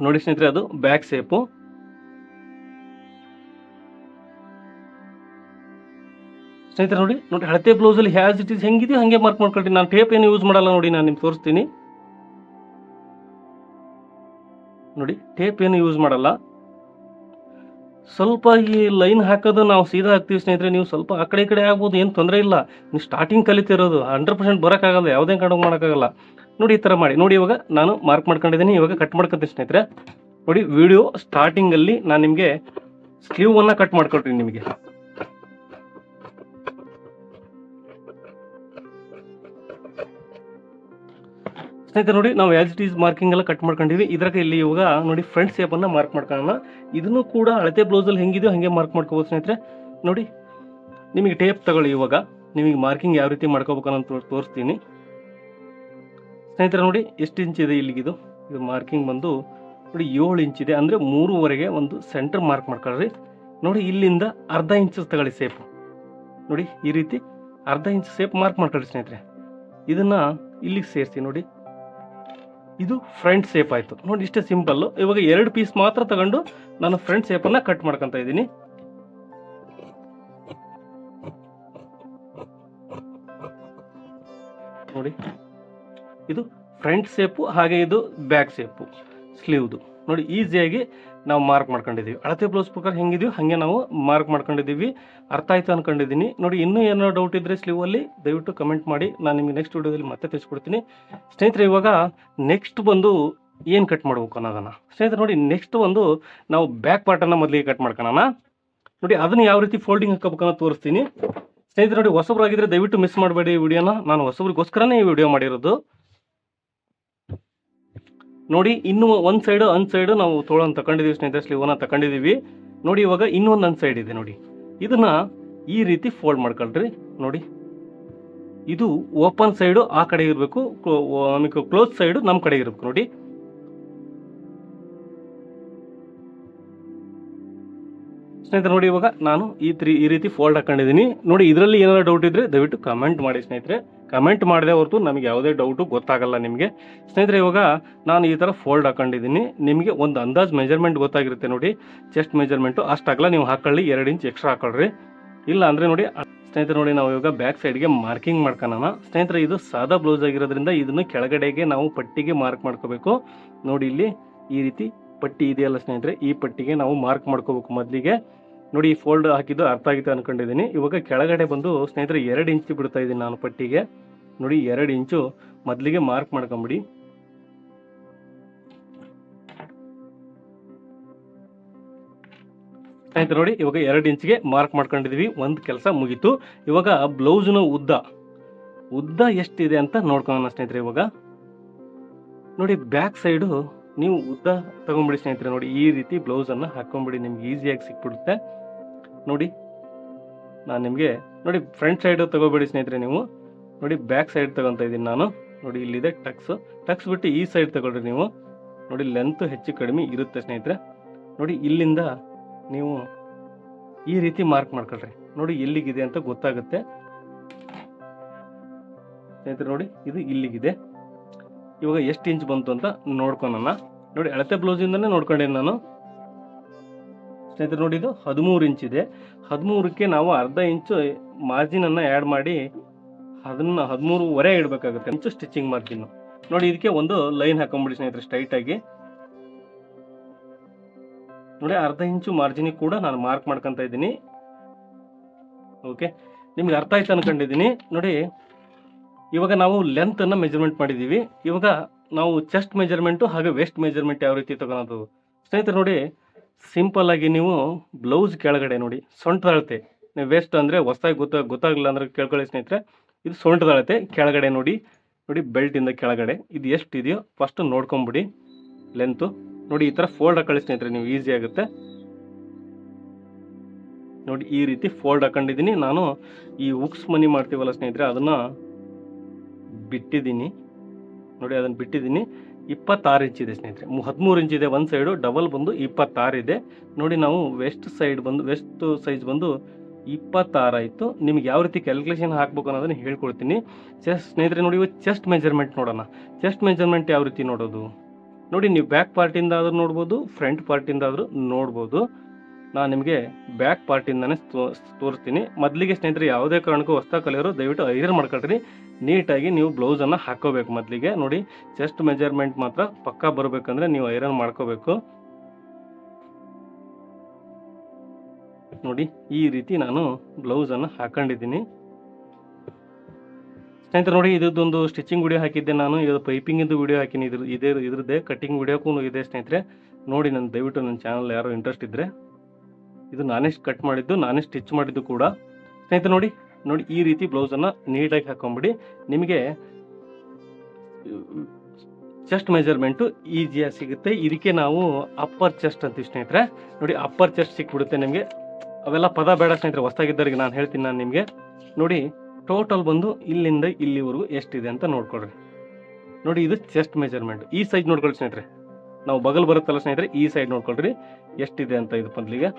ನೋಡಿ ಸ್ನೇಹಿತರೆ, ಅದು ಬ್ಯಾಕ್ ಶೇಪು. ಸ್ನೇಹಿತರೆ ನೋಡಿ ನೋಡಿ ಹಳತೆ ಬ್ಲೌಸಲ್ಲಿ ಹ್ಯಾಸ್ ಇಟ್ ಈಸ್ ಹೆಂಗಿದೆಯೋ ಹಂಗೆ ಮಾರ್ಕ್ ಮಾಡ್ಕೊಳ್ರಿ. ನಾನು ಟೇಪ್ ಏನು ಯೂಸ್ ಮಾಡಲ್ಲ ನೋಡಿ, ನಾನು ನಿಮ್ಗೆ ತೋರಿಸ್ತೀನಿ ನೋಡಿ. ಟೇಪ್ ಏನು ಯೂಸ್ ಮಾಡಲ್ಲ. ಸ್ವಲ್ಪ ಈ ಲೈನ್ ಹಾಕೋದು ನಾವು ಸೀದಾ ಹಾಕ್ತೀವಿ ಸ್ನೇಹಿತರೆ. ನೀವು ಸ್ವಲ್ಪ ಆ ಕಡೆ ಈ ಕಡೆ ಆಗ್ಬೋದು, ಏನು ತೊಂದರೆ ಇಲ್ಲ. ನೀವು ಸ್ಟಾರ್ಟಿಂಗ್ ಕಲಿತಿರೋದು 100% ಬರೋಕ್ಕಾಗಲ್ಲ, ಯಾವುದೇ ಕಾರಣಕ್ಕೂ ಮಾಡೋಕ್ಕಾಗಲ್ಲ. ನೋಡಿ ಈ ಥರ ಮಾಡಿ. ನೋಡಿ ಇವಾಗ ನಾನು ಮಾರ್ಕ್ ಮಾಡ್ಕೊಂಡಿದ್ದೀನಿ, ಇವಾಗ ಕಟ್ ಮಾಡ್ಕೊತೀನಿ ಸ್ನೇಹಿತರೆ. ನೋಡಿ ವಿಡಿಯೋ ಸ್ಟಾರ್ಟಿಂಗಲ್ಲಿ ನಾನು ನಿಮಗೆ ಸ್ಲೀವನ್ನು ಕಟ್ ಮಾಡ್ಕೊಳ್ತೀನಿ ನಿಮಗೆ. ಸ್ನೇಹಿತರೆ ನೋಡಿ ನಾವು ಆಸ್ ಇಟ್ ಈಸ್ ಮಾರ್ಕಿಂಗ್ ಎಲ್ಲ ಕಟ್ ಮಾಡ್ಕೊಂಡಿವಿ. ಇದ್ರಾಗ ಇಲ್ಲಿ ಇವಾಗ ನೋಡಿ ಫ್ರಂಟ್ ಶೇಪನ್ನು ಮಾರ್ಕ್ ಮಾಡ್ಕೊಳ್ಳೋಣ. ಇದನ್ನು ಕೂಡ ಅಳತೆ ಬ್ಲೌಸಲ್ಲಿ ಹೆಂಗಿದೆಯೋ ಹಾಗೆ ಮಾರ್ಕ್ ಮಾಡ್ಕೋಬೋದು ಸ್ನೇಹಿತರೆ. ನೋಡಿ ನಿಮಗೆ ಟೇಪ್ ತಗೊಳ್ಳಿ. ಇವಾಗ ನಿಮಗೆ ಮಾರ್ಕಿಂಗ್ ಯಾವ ರೀತಿ ಮಾಡ್ಕೋಬೇಕು ಅನ್ನೋ ತೋರಿಸ್ತೀನಿ ಸ್ನೇಹಿತರೆ. ನೋಡಿ ಎಷ್ಟು ಇಂಚ್ ಇದೆ ಇಲ್ಲಿಗಿದು. ಇದು ಮಾರ್ಕಿಂಗ್ ಬಂದು ನೋಡಿ 7 ಇಂಚ್ ಇದೆ, ಅಂದರೆ 3.5 ಒಂದು ಸೆಂಟರ್ ಮಾರ್ಕ್ ಮಾಡ್ಕೊಳ್ರಿ. ನೋಡಿ ಇಲ್ಲಿಂದ ಅರ್ಧ ಇಂಚ್ ತಗೊಳ್ಳಿ ಸೇಪ್. ನೋಡಿ ಈ ರೀತಿ ಅರ್ಧ ಇಂಚ್ ಸೇಪ್ ಮಾರ್ಕ್ ಮಾಡ್ಕೊಳ್ಳಿ ಸ್ನೇಹಿತರೆ. ಇದನ್ನು ಇಲ್ಲಿಗೆ ಸೇರಿಸಿ. ನೋಡಿ ಇದು ಫ್ರಂಟ್ ಶೇಪ್ ಆಯಿತು. ನೋಡಿ ಇಷ್ಟೇ ಸಿಂಪಲ್ಲು. ಇವಾಗ 2 ಪೀಸ್ ಮಾತ್ರ ತಗೊಂಡು ನಾನು ಫ್ರಂಟ್ ಶೇಪನ್ನು ಕಟ್ ಮಾಡ್ಕೊತಾ ಇದ್ದೀನಿ. ನೋಡಿ ಇದು ಫ್ರಂಟ್ ಶೇಪು, ಹಾಗೆ ಇದು ಬ್ಯಾಕ್ ಶೇಪು ಸ್ಲೀವ್ದು. ನೋಡಿ ಈಸಿಯಾಗಿ ನಾವು ಮಾರ್ಕ್ ಮಾಡ್ಕೊಂಡಿದ್ದೀವಿ. ಅಳತೆ ಬ್ಲೌಸ್ ಪ್ರಕಾರ ಹೆಂಗಿದೆಯೋ ಹಾಗೆ ನಾವು ಮಾರ್ಕ್ ಮಾಡ್ಕೊಂಡಿದ್ದೀವಿ. ಅರ್ಥ ಆಯ್ತು ಅನ್ಕೊಂಡಿದ್ದೀನಿ. ನೋಡಿ ಇನ್ನೂ ಏನೋ ಡೌಟ್ ಇದ್ದರೆ ಸ್ಲೀವಲ್ಲಿ ದಯವಿಟ್ಟು ಕಮೆಂಟ್ ಮಾಡಿ, ನಾನು ನಿಮಗೆ ನೆಕ್ಸ್ಟ್ ವಿಡಿಯೋದಲ್ಲಿ ಮತ್ತೆ ತಿಳಿಸ್ಕೊಡ್ತೀನಿ ಸ್ನೇಹಿತರೆ. ಇವಾಗ ನೆಕ್ಸ್ಟ್ ಬಂದು ಏನು ಕಟ್ ಮಾಡ್ಬೇಕು ಅನ್ನೋದನ್ನು ಸ್ನೇಹಿತರೆ ನೋಡಿ. ನೆಕ್ಸ್ಟ್ ಒಂದು ನಾವು ಬ್ಯಾಕ್ ಪಾರ್ಟನ್ನು ಮೊದಲಿಗೆ ಕಟ್ ಮಾಡ್ಕೊಳ್ಳೋಣ. ನೋಡಿ ಅದನ್ನು ಯಾವ ರೀತಿ ಫೋಲ್ಡಿಂಗ್ ಹಾಕೋಬೇಕು ಅನ್ನೋ ತೋರಿಸ್ತೀನಿ ಸ್ನೇಹಿತರೆ. ನೋಡಿ ಹೊಸಬ್ರಾಗಿದ್ದರೆ ದಯವಿಟ್ಟು ಮಿಸ್ ಮಾಡಬೇಡಿ ಈ ವಿಡಿಯೋನ. ನಾನು ಹೊಸಬ್ರಿಗೋಸ್ಕರನೇ ಈ ವಿಡಿಯೋ ಮಾಡಿರೋದು. ನೋಡಿ ಇನ್ನೂ ಒಂದು ಸೈಡು ಸೈಡು ನಾವು ತೋಳನ್ನು ತಗೊಂಡಿದ್ದೀವಿ ಸ್ನೇಹಿತರೆ, ಸ್ಲೀವನ್ನ ತಗೊಂಡಿದ್ದೀವಿ. ನೋಡಿ ಇವಾಗ ಇನ್ನೊಂದು ಸೈಡ್ ಇದೆ ನೋಡಿ, ಇದನ್ನ ಈ ರೀತಿ ಫೋಲ್ಡ್ ಮಾಡ್ಕೊಳ್ರಿ. ನೋಡಿ ಇದು ಓಪನ್ ಸೈಡು ಆ ಕಡೆ ಇರಬೇಕು, ನಮಗೆ ಕ್ಲೋಸ್ ಸೈಡು ನಮ್ಮ ಕಡೆ ಇರಬೇಕು. ನೋಡಿ ಸ್ನೇಹಿತರೆ, ನೋಡಿ ಇವಾಗ ನಾನು ಈ ರೀತಿ ಫೋಲ್ಡ್ ಹಾಕೊಂಡಿದ್ದೀನಿ. ನೋಡಿ ಇದರಲ್ಲಿ ಏನಾದ್ರು ಡೌಟ್ ಇದ್ರೆ ದಯವಿಟ್ಟು ಕಮೆಂಟ್ ಮಾಡಿ ಸ್ನೇಹಿತರೆ. ಕಮೆಂಟ್ ಮಾಡದೆ ಹೊರತು ನಮಗೆ ಯಾವುದೇ ಡೌಟು ಗೊತ್ತಾಗಲ್ಲ ನಿಮಗೆ ಸ್ನೇಹಿತರೆ. ಇವಾಗ ನಾನು ಈ ಥರ ಫೋಲ್ಡ್ ಹಾಕೊಂಡಿದ್ದೀನಿ. ನಿಮಗೆ ಒಂದು ಅಂದಾಜು ಮೆಜರ್ಮೆಂಟ್ ಗೊತ್ತಾಗಿರುತ್ತೆ ನೋಡಿ, ಚೆಸ್ಟ್ ಮೆಜರ್ಮೆಂಟು ಅಷ್ಟಾಗಲ್ಲ ನೀವು ಹಾಕೊಳ್ಳಿ, 2 ಇಂಚ್ ಎಕ್ಸ್ಟ್ರಾ ಹಾಕೊಳ್ರಿ. ಇಲ್ಲ ಅಂದರೆ ನೋಡಿ ಸ್ನೇಹಿತರೆ, ನೋಡಿ ನಾವು ಇವಾಗ ಬ್ಯಾಕ್ ಸೈಡ್ಗೆ ಮಾರ್ಕಿಂಗ್ ಮಾಡ್ಕೊಳ್ಳೋಣ ಸ್ನೇಹಿತರೆ. ಇದು ಸಾದಾ ಬ್ಲೌಸ್ ಆಗಿರೋದ್ರಿಂದ ಇದನ್ನು ಕೆಳಗಡೆಗೆ ನಾವು ಪಟ್ಟಿಗೆ ಮಾರ್ಕ್ ಮಾಡ್ಕೋಬೇಕು. ನೋಡಿ ಇಲ್ಲಿ ಈ ರೀತಿ ಪಟ್ಟಿ ಇದೆಯಲ್ಲ ಸ್ನೇಹಿತರೆ, ಈ ಪಟ್ಟಿಗೆ ನಾವು ಮಾರ್ಕ್ ಮಾಡ್ಕೋಬೇಕು ಮೊದಲಿಗೆ. ನೋಡಿ ಈ ಫೋಲ್ಡ್ ಹಾಕಿದ್ದು ಅರ್ಥ ಆಗಿತ್ತು ಅನ್ಕೊಂಡಿದ್ದೀನಿ. ಇವಾಗ ಕೆಳಗಡೆ ಬಂದು ಸ್ನೇಹಿತರೆ 2 ಇಂಚು ಬಿಡ್ತಾ ಇದ್ದೀನಿ ನಾನು ಪಟ್ಟಿಗೆ. ನೋಡಿ 2 ಇಂಚು ಮೊದಲಿಗೆ ಮಾರ್ಕ್ ಮಾಡ್ಕೊಂಬಿಡಿ. ಸ್ನೇಹಿತರೆ ನೋಡಿ ಇವಾಗ 2 ಇಂಚಿಗೆ ಮಾರ್ಕ್ ಮಾಡ್ಕೊಂಡಿದ್ದೀವಿ. ಒಂದು ಕೆಲಸ ಮುಗೀತು. ಇವಾಗ ಬ್ಲೌಸ್ನ ಉದ್ದ ಎಷ್ಟಿದೆ ಅಂತ ನೋಡ್ಕೊಳ್ಳೋಣ ಸ್ನೇಹಿತರೆ. ಇವಾಗ ನೋಡಿ ಬ್ಯಾಕ್ ಸೈಡು ನೀವು ಉದ್ದ ತಗೊಂಬಿಡಿ ಸ್ನೇಹಿತರೆ. ನೋಡಿ ಈ ರೀತಿ ಬ್ಲೌಸನ್ನು ಹಾಕೊಂಬಿಡಿ, ನಿಮ್ಗೆ ಈಸಿಯಾಗಿ ಸಿಕ್ಬಿಡುತ್ತೆ. ನೋಡಿ ನಾನು ನಿಮಗೆ ನೋಡಿ ಫ್ರಂಟ್ ಸೈಡು ತಗೋಬೇಡಿ ಸ್ನೇಹಿತರೆ ನೀವು. ನೋಡಿ ಬ್ಯಾಕ್ ಸೈಡ್ ತಗೊತಾ ಇದ್ದೀನಿ ನಾನು. ನೋಡಿ ಇಲ್ಲಿದೆ ಟಕ್ಸ್ ಬಿಟ್ಟು ಈ ಸೈಡ್ ತಗೊಳ್ರಿ ನೀವು. ನೋಡಿ ಲೆಂತ್ ಹೆಚ್ಚು ಕಡಿಮೆ ಇರುತ್ತೆ ಸ್ನೇಹಿತರೆ. ನೋಡಿ ಇಲ್ಲಿಂದ ನೀವು ಈ ರೀತಿ ಮಾರ್ಕ್ ಮಾಡ್ಕೊಳ್ರಿ. ನೋಡಿ ಎಲ್ಲಿಗಿದೆ ಅಂತ ಗೊತ್ತಾಗುತ್ತೆ ಸ್ನೇಹಿತರೆ. ನೋಡಿ ಇದು ಇಲ್ಲಿಗಿದೆ. ಇವಾಗ ಎಷ್ಟು ಇಂಚ್ ಬಂತು ಅಂತ ನೋಡ್ಕೊಳ್ಳೋಣ. ನೋಡಿ ಅಳತೆ ಬ್ಲೌಸಿಂದನೇ ನೋಡ್ಕೊಂಡೇನು ನಾನು ಸ್ನೇಹಿತರೆ. ನೋಡಿ ಇದು 13 ಇಂಚ್ ಇದೆ. 13ಕ್ಕೆ ನಾವು ಅರ್ಧ ಇಂಚು ಮಾರ್ಜಿನನ್ನು ಆ್ಯಡ್ ಮಾಡಿ ಅದನ್ನು 13.5 ಇಡಬೇಕಾಗುತ್ತೆ ಇಂಚು ಸ್ಟಿಚಿಂಗ್ ಮಾರ್ಜಿನ್. ನೋಡಿ ಇದಕ್ಕೆ ಒಂದು ಲೈನ್ ಹಾಕೊಂಬಿಡಿ ಸ್ನೇಹಿತರೆ ಸ್ಟ್ರೈಟಾಗಿ. ನೋಡಿ ಅರ್ಧ ಇಂಚು ಮಾರ್ಜಿನಿಗೆ ಕೂಡ ನಾನು ಮಾರ್ಕ್ ಮಾಡ್ಕೊತಾ ಇದ್ದೀನಿ. ಓಕೆ, ನಿಮ್ಗೆ ಅರ್ಥ ಆಯ್ತು ಅನ್ಕೊಂಡಿದ್ದೀನಿ. ನೋಡಿ ಇವಾಗ ನಾವು ಲೆಂತನ್ನು ಮೆಜರ್ಮೆಂಟ್ ಮಾಡಿದ್ದೀವಿ. ಇವಾಗ ನಾವು ಚೆಸ್ಟ್ ಮೆಜರ್ಮೆಂಟು ಹಾಗೆ ವೆಸ್ಟ್ ಮೆಜರ್ಮೆಂಟ್ ಯಾವ ರೀತಿ ತಗೊಳೋದು ಸ್ನೇಹಿತರೆ. ನೋಡಿ ಸಿಂಪಲ್ ಆಗಿ ನೀವು ಬ್ಲೌಸ್ ಕೆಳಗಡೆ ನೋಡಿ ಸೊಂಟದ ಅಳತೆ, ನೀವು ವೆಸ್ಟ್ ಅಂದರೆ ಹೊಸದಾಗಿ ಗೊತ್ತಾಗಲಿಲ್ಲ ಅಂದರೆ ಕೇಳ್ಕೊಳ್ಳಿ ಸ್ನೇಹಿತರೆ. ಇದು ಸೊಂಟದ ಅಳತೆ ಕೆಳಗಡೆ ನೋಡಿ ನೋಡಿ ಬೆಲ್ಟಿಂದ ಕೆಳಗಡೆ ಇದು ಎಷ್ಟಿದೆಯೋ ಫಸ್ಟ್ ನೋಡ್ಕೊಂಬಿಡಿ ಲೆಂತು. ನೋಡಿ ಈ ಥರ ಫೋಲ್ಡ್ ಹಾಕೊಳ್ಳಿ ಸ್ನೇಹಿತರೆ, ನೀವು ಈಸಿ ಆಗುತ್ತೆ. ನೋಡಿ ಈ ರೀತಿ ಫೋಲ್ಡ್ ಹಾಕೊಂಡಿದ್ದೀನಿ. ನಾನು ಈ ಹುಕ್ಸ್ ಮನಿ ಮಾಡ್ತೀವಲ್ಲ ಸ್ನೇಹಿತರೆ, ಅದನ್ನು ಬಿಟ್ಟಿದ್ದೀನಿ. ನೋಡಿ ಅದನ್ನು ಬಿಟ್ಟಿದ್ದೀನಿ. 26 ಇಂಚ್ ಇದೆ ಸ್ನೇಹಿತರೆ, 13 ಇಂಚ್ ಇದೆ ಒಂದು ಸೈಡು, ಡಬಲ್ ಬಂದು 26 ಇದೆ. ನೋಡಿ ನಾವು ವೆಸ್ಟ್ ಸೈಜ್ ಬಂದು 26 ಆಯಿತು. ನಿಮ್ಗೆ ಯಾವ ರೀತಿ ಕ್ಯಾಲ್ಕುಲೇಷನ್ ಹಾಕ್ಬೇಕು ಅನ್ನೋದನ್ನು ಹೇಳ್ಕೊಡ್ತೀನಿ. ಸ್ನೇಹಿತರೆ ನೋಡಿ ಇವತ್ತು ಚೆಸ್ಟ್ ಮೆಜರ್ಮೆಂಟ್ ನೋಡೋಣ. ಚೆಸ್ಟ್ ಮೆಜರ್ಮೆಂಟ್ ಯಾವ ರೀತಿ ನೋಡೋದು ನೋಡಿ, ನೀವು ಬ್ಯಾಕ್ ಪಾರ್ಟಿಂದ ಆದರೂ ನೋಡ್ಬೋದು, ಫ್ರಂಟ್ ಪಾರ್ಟಿಂದ ಆದರೂ ನೋಡ್ಬೋದು. ನಾನು ನಿಮಗೆ ಬ್ಯಾಕ್ ಪಾರ್ಟಿಂದನೇ ತೋರಿಸ್ತೀನಿ. ಮೊದಲಿಗೆ ಸ್ನೇಹಿತರೆ ಯಾವುದೇ ಕಾರಣಕ್ಕೂ ಹೊಸ ಕಲಿಯೋರು ದಯವಿಟ್ಟು ಐರನ್ ಮಾಡ್ಕೊಳ್ರಿ. ನೀಟಾಗಿ ನೀವು ಬ್ಲೌಸನ್ನು ಹಾಕ್ಕೋಬೇಕು. ಮೊದಲಿಗೆ ನೋಡಿ ಚೆಸ್ಟ್ ಮೆಜರ್ಮೆಂಟ್ ಮಾತ್ರ ಪಕ್ಕಾ ಬರಬೇಕಂದ್ರೆ ನೀವು ಐರನ್ ಮಾಡ್ಕೋಬೇಕು. ನೋಡಿ ಈ ರೀತಿ ನಾನು ಬ್ಲೌಸನ್ನು ಹಾಕೊಂಡಿದ್ದೀನಿ ಸ್ನೇಹಿತರೆ. ನೋಡಿ ಇದೊಂದು ಸ್ಟಿಚಿಂಗ್ ವಿಡಿಯೋ ಹಾಕಿದ್ದೆ ನಾನು, ಇದು ಪೈಪಿಂಗಿಂದು ವಿಡಿಯೋ ಹಾಕಿನಿ. ಇದ್ರದ್ದೇ ಕಟಿಂಗ್ ವಿಡಿಯೋಕ್ಕೂ ಇದೆ ಸ್ನೇಹಿತರೆ. ನೋಡಿ ದಯವಿಟ್ಟು ನನ್ನ ಚಾನಲ್ ಯಾರೋ ಇಂಟ್ರೆಸ್ಟ್ ಇದ್ದರೆ, ಇದು ನಾನೇ ಕಟ್ ಮಾಡಿದ್ದು, ನಾನೇ ಸ್ಟಿಚ್ ಮಾಡಿದ್ದು ಕೂಡ ಸ್ನೇಹಿತರೆ. ನೋಡಿ ಈ ರೀತಿ ಬ್ಲೌಸನ್ನು ನೀಟಾಗಿ ಹಾಕೊಂಬಿಡಿ. ನಿಮಗೆ ಚೆಸ್ಟ್ ಮೆಜರ್ಮೆಂಟು ಈಸಿಯಾಗಿ ಸಿಗುತ್ತೆ. ಇದಕ್ಕೆ ನಾವು ಅಪ್ಪರ್ ಚೆಸ್ಟ್ ಅಂತೀವಿ ಸ್ನೇಹಿತರೆ. ನೋಡಿ ಅಪ್ಪರ್ ಚೆಸ್ಟ್ ಸಿಕ್ಬಿಡುತ್ತೆ ನಿಮಗೆ. ಅವೆಲ್ಲ ಪದ ಬೇಡ ಸ್ನೇಹಿತರೆ, ಹೊಸದಾಗಿದ್ದವ್ರಿಗೆ ನಾನು ಹೇಳ್ತೀನಿ. ನಾನು ನಿಮಗೆ ನೋಡಿ ಟೋಟಲ್ ಬಂದು ಇಲ್ಲಿಂದ ಇಲ್ಲಿವರೆಗೂ ಎಷ್ಟಿದೆ ಅಂತ ನೋಡ್ಕೊಳ್ರಿ. ನೋಡಿ ಇದು ಚೆಸ್ಟ್ ಮೆಜರ್ಮೆಂಟ್. ಈ ಸೈಜ್ ನೋಡ್ಕೊಳ್ಳಿ ಸ್ನೇಹಿತರೆ, ನಾವು ಬಗಲ್ ಬರುತ್ತಲ್ಲ ಸ್ನೇಹಿತರೆ, ಈ ಸೈಡ್ ನೋಡ್ಕೊಳ್ರಿ ಎಷ್ಟಿದೆ ಅಂತ. ಇದು ಮೊದಲಿಗೆ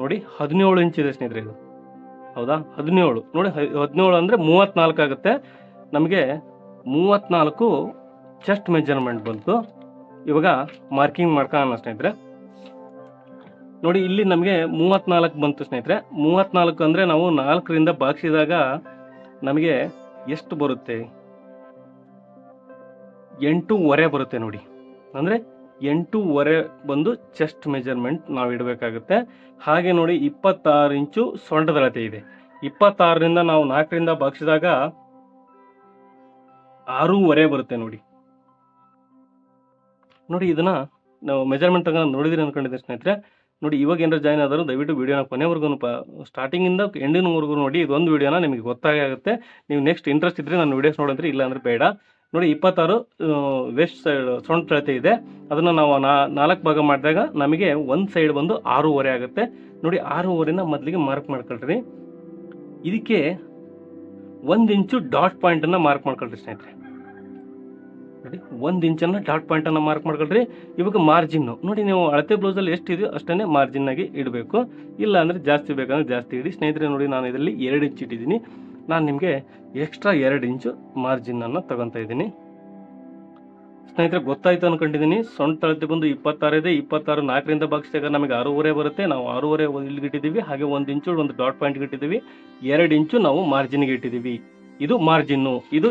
ನೋಡಿ 17 ಇಂಚ್ ಇದೆ ಸ್ನೇಹಿತರೆ. ಇದು ಹೌದಾ 17. ನೋಡಿ 17 ಅಂದರೆ 34 ಆಗುತ್ತೆ. ನಮಗೆ 34 ಚೆಸ್ಟ್ ಮೆಜರ್ಮೆಂಟ್ ಬಂತು. ಇವಾಗ ಮಾರ್ಕಿಂಗ್ ಮಾಡ್ಕೊಳ್ಳೋಣ ಸ್ನೇಹಿತರೆ. ನೋಡಿ ಇಲ್ಲಿ ನಮಗೆ 34 ಬಂತು ಸ್ನೇಹಿತರೆ. 34 ಅಂದರೆ ನಾವು 4ರಿಂದ ಭಾಗಿಸಿದಾಗ ನಮಗೆ ಎಷ್ಟು ಬರುತ್ತೆ? 8.5 ಬರುತ್ತೆ. ನೋಡಿ ಅಂದರೆ 8.5 ಬಂದು ಚೆಸ್ಟ್ ಮೆಜರ್ಮೆಂಟ್ ನಾವು ಇಡಬೇಕಾಗುತ್ತೆ. ಹಾಗೆ ನೋಡಿ 26 ಇಂಚು ಸೊಂಟದ ಅಳತೆ ಇದೆ. 26ರಿಂದ ನಾವು 4ರಿಂದ ಭಾಗಿಸಿದಾಗ 6.5 ಬರುತ್ತೆ. ನೋಡಿ ಇದನ್ನ ನಾವು ಮೆಜರ್ಮೆಂಟ್ ತಗೊಂಡು ನೋಡಿದ್ರಿ ಅನ್ಕೊಂಡಿದ್ದೆ ಸ್ನೇಹಿತರೆ. ನೋಡಿ ಇವಾಗ ಏನಾದ್ರು ಜಾಯ್ನ್ ಆದರೂ ದಯವಿಟ್ಟು ವಿಡಿಯೋನ ಕೊನೆವರೆಗೂ ಸ್ಟಾರ್ಟಿಂಗಿಂದ ಎಂಡಿನವರೆಗೂ ನೋಡಿ. ಇದೊಂದು ವಿಡಿಯೋನ ನಿಮಗೆ ಗೊತ್ತಾಗುತ್ತೆ. ನೀವು ನೆಕ್ಸ್ಟ್ ಇಂಟ್ರೆಸ್ಟ್ ಇದ್ದರೆ ನಾನು ವಿಡಿಯೋಸ್ ನೋಡಿದ್ರೆ, ಇಲ್ಲ ಅಂದರೆ ಬೇಡ. ನೋಡಿ 26 ವೆಸ್ಟ್ ಸೈಡ್ ಸೊಂಟ ಅಳತೆ ಇದೆ. ಅದನ್ನು ನಾವು 4 ಭಾಗ ಮಾಡಿದಾಗ ನಮಗೆ ಒಂದು ಸೈಡ್ ಬಂದು 6.5 ಆಗುತ್ತೆ. ನೋಡಿ 6.5ನ ಮೊದಲಿಗೆ ಮಾರ್ಕ್ ಮಾಡ್ಕೊಳ್ರಿ. ಇದಕ್ಕೆ 1 ಇಂಚು ಡಾಟ್ ಪಾಯಿಂಟನ್ನು ಮಾರ್ಕ್ ಮಾಡ್ಕೊಳ್ರಿ ಸ್ನೇಹಿತರೆ. ನೋಡಿ 1 ಇಂಚನ್ನು ಡಾಟ್ ಪಾಯಿಂಟನ್ನು ಮಾರ್ಕ್ ಮಾಡ್ಕೊಳ್ರಿ. ಇವಾಗ ಮಾರ್ಜಿನ್ನು ನೋಡಿ, ನೀವು ಅಳತೆ ಬ್ಲೌಸಲ್ಲಿ ಎಷ್ಟಿದೆಯೋ ಅಷ್ಟೇ ಮಾರ್ಜಿನ್ನಾಗಿ ಇಡಬೇಕು. ಇಲ್ಲ ಅಂದರೆ ಜಾಸ್ತಿ ಬೇಕಂದ್ರೆ ಜಾಸ್ತಿ ಇಡಿ ಸ್ನೇಹಿತರೆ. ನೋಡಿ ನಾನು ಇದರಲ್ಲಿ 2 ಇಂಚ್ ಇಟ್ಟಿದ್ದೀನಿ. ನಾನು ನಿಮಗೆ ಎಕ್ಸ್ಟ್ರಾ 2 ಇಂಚು ಮಾರ್ಜಿನನ್ನು ತಗೊತಾ ಇದ್ದೀನಿ ಸ್ನೇಹಿತರೆ. ಗೊತ್ತಾಯ್ತು ಅನ್ಕೊಂಡಿದ್ದೀನಿ. ಸೊಂಟ ಅಳತೆ ಬಂದು 26 ಇದೆ. 26 4ರಿಂದ ಭಾಗಿಸಿದಾಗ ನಮಗೆ 6.5 ಬರುತ್ತೆ. ನಾವು 6.5 ಇಲ್ಲಿಗೆ ಇಟ್ಟಿದ್ದೀವಿ. ಹಾಗೆ 1 ಇಂಚು ಒಂದು ಡಾಟ್ ಪಾಯಿಂಟ್ಗೆ ಇಟ್ಟಿದ್ದೀವಿ. 2 ಇಂಚು ನಾವು ಮಾರ್ಜಿನ್ಗೆ ಇಟ್ಟಿದ್ದೀವಿ. ಇದು ಮಾರ್ಜಿನ್ನು, ಇದು